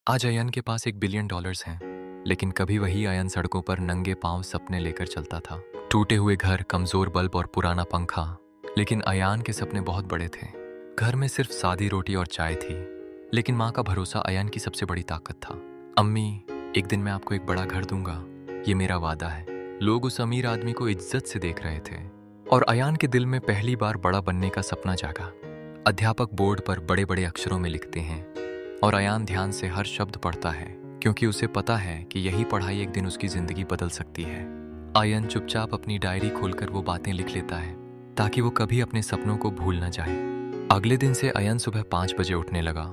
आज अयन के पास $1 बिलियन हैं, लेकिन कभी वही अयन सड़कों पर नंगे पांव सपने लेकर चलता था। टूटे हुए घर, कमजोर बल्ब और पुराना पंखा। लेकिन अयान के सपने बहुत बड़े थे। घर में सिर्फ सादी रोटी और चाय थी, लेकिन माँ का भरोसा अयान की सबसे बड़ी ताकत था। अम्मी, एक दिन मैं आपको एक बड़ा घर दूंगा, ये मेरा वादा है। लोग उस अमीर आदमी को इज्जत से देख रहे थे और अयान के दिल में पहली बार बड़ा बनने का सपना जागा। अध्यापक बोर्ड पर बड़े बड़े अक्षरों में लिखते हैं और अयान ध्यान से हर शब्द पढ़ता है, क्योंकि उसे पता है कि यही पढ़ाई एक दिन उसकी जिंदगी बदल सकती है। अयन चुपचाप अपनी डायरी खोलकर वो बातें लिख लेता है, ताकि वो कभी अपने सपनों को भूल न जाए। अगले दिन से अयन सुबह 5 बजे उठने लगा।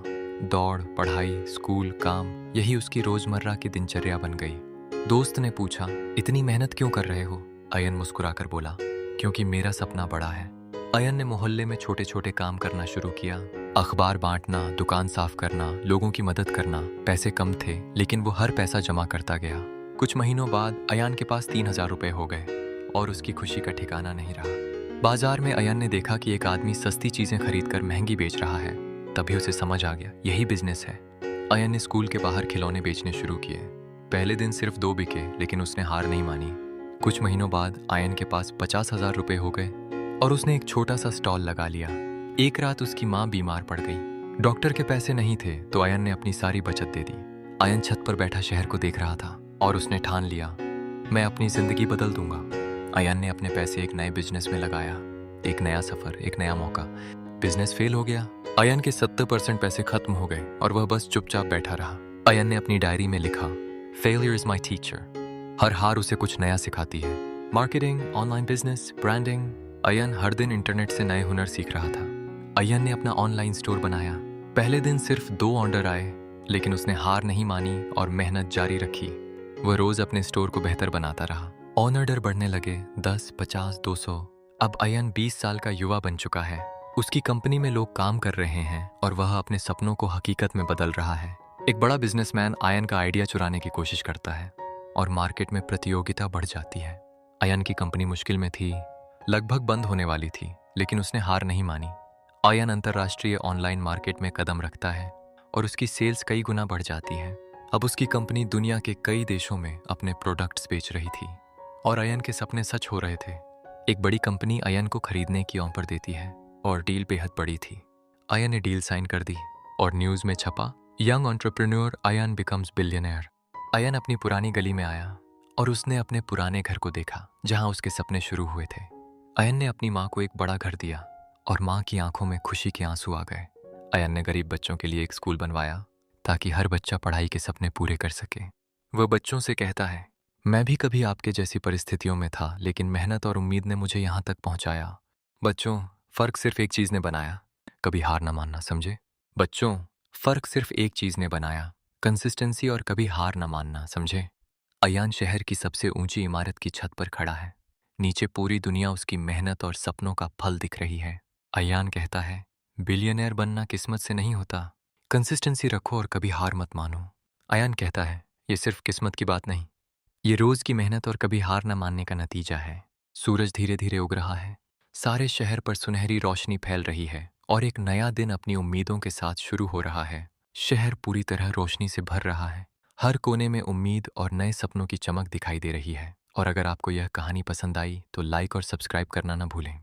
दौड़, पढ़ाई, स्कूल, काम, यही उसकी रोजमर्रा की दिनचर्या बन गई। दोस्त ने पूछा, इतनी मेहनत क्यों कर रहे हो? अयन मुस्कुराकर बोला, क्योंकि मेरा सपना बड़ा है। अयन ने मोहल्ले में छोटे छोटे काम करना शुरू किया। अखबार बांटना, दुकान साफ करना, लोगों की मदद करना। पैसे कम थे, लेकिन वो हर पैसा जमा करता गया। कुछ महीनों बाद अयान के पास 3,000 रुपए हो गए और उसकी खुशी का ठिकाना नहीं रहा। बाजार में अयान ने देखा कि एक आदमी सस्ती चीजें खरीदकर महंगी बेच रहा है। तभी उसे समझ आ गया, यही बिजनेस है। अयान ने स्कूल के बाहर खिलौने बेचने शुरू किए। पहले दिन सिर्फ 2 बिके, लेकिन उसने हार नहीं मानी। कुछ महीनों बाद अयन के पास 50,000 रुपए हो गए और उसने एक छोटा सा स्टॉल लगा लिया। एक रात उसकी माँ बीमार पड़ गई। डॉक्टर के पैसे नहीं थे, तो अयन ने अपनी सारी बचत दे दी। अयन छत पर बैठा शहर को देख रहा था और उसने ठान लिया, मैं अपनी जिंदगी बदल दूंगा। अयन ने अपने पैसे एक नए बिजनेस में लगाया। एक नया सफर, एक नया मौका। बिजनेस फेल हो गया। अयन के 70% पैसे खत्म हो गए और वह बस चुपचाप बैठा रहा। अयन ने अपनी डायरी में लिखा, फेलियर इज माई टीचर। हर हार उसे कुछ नया सिखाती है। Marketing, online business, branding. Ayan हर दिन इंटरनेट से नए हुनर सीख रहा था। अयन ने अपना ऑनलाइन स्टोर बनाया। पहले दिन सिर्फ 2 ऑर्डर आए, लेकिन उसने हार नहीं मानी और मेहनत जारी रखी। वह रोज अपने स्टोर को बेहतर बनाता रहा। ऑर्डर बढ़ने लगे, 10, 50, 200। अब अयन 20 साल का युवा बन चुका है। उसकी कंपनी में लोग काम कर रहे हैं और वह अपने सपनों को हकीकत में बदल रहा है। एक बड़ा बिजनेसमैन अयन का आइडिया चुराने की कोशिश करता है और मार्केट में प्रतियोगिता बढ़ जाती है। अयन की कंपनी मुश्किल में थी, लगभग बंद होने वाली थी, लेकिन उसने हार नहीं मानी। अयन अंतर्राष्ट्रीय ऑनलाइन मार्केट में कदम रखता है और उसकी सेल्स कई गुना बढ़ जाती है। अब उसकी कंपनी दुनिया के कई देशों में अपने प्रोडक्ट्स बेच रही थी और अयन के सपने सच हो रहे थे। एक बड़ी कंपनी अयन को खरीदने की ऑफर देती है और डील बेहद बड़ी थी। अयन ने डील साइन कर दी और न्यूज में छपा, यंग एंटरप्रेन्योर अयन बिकम्स बिलियनर। अयन अपनी पुरानी गली में आया और उसने अपने पुराने घर को देखा, जहां उसके सपने शुरू हुए थे। अयन ने अपनी माँ को एक बड़ा घर दिया और माँ की आंखों में खुशी के आंसू आ गए। अयन ने गरीब बच्चों के लिए एक स्कूल बनवाया, ताकि हर बच्चा पढ़ाई के सपने पूरे कर सके। वह बच्चों से कहता है, मैं भी कभी आपके जैसी परिस्थितियों में था, लेकिन मेहनत और उम्मीद ने मुझे यहाँ तक पहुँचाया। बच्चों, फर्क सिर्फ एक चीज ने बनाया, कभी हार ना मानना, समझे? बच्चों, फर्क सिर्फ एक चीज ने बनाया, कंसिस्टेंसी और कभी हार ना मानना, समझे? अयान शहर की सबसे ऊंची इमारत की छत पर खड़ा है। नीचे पूरी दुनिया उसकी मेहनत और सपनों का फल दिख रही है। अयान कहता है, बिलियनर बनना किस्मत से नहीं होता, कंसिस्टेंसी रखो और कभी हार मत मानो। अयान कहता है, ये सिर्फ किस्मत की बात नहीं, ये रोज की मेहनत और कभी हार न मानने का नतीजा है। सूरज धीरे धीरे उग रहा है। सारे शहर पर सुनहरी रोशनी फैल रही है और एक नया दिन अपनी उम्मीदों के साथ शुरू हो रहा है। शहर पूरी तरह रोशनी से भर रहा है। हर कोने में उम्मीद और नए सपनों की चमक दिखाई दे रही है। और अगर आपको यह कहानी पसंद आई तो लाइक और सब्सक्राइब करना ना भूलें।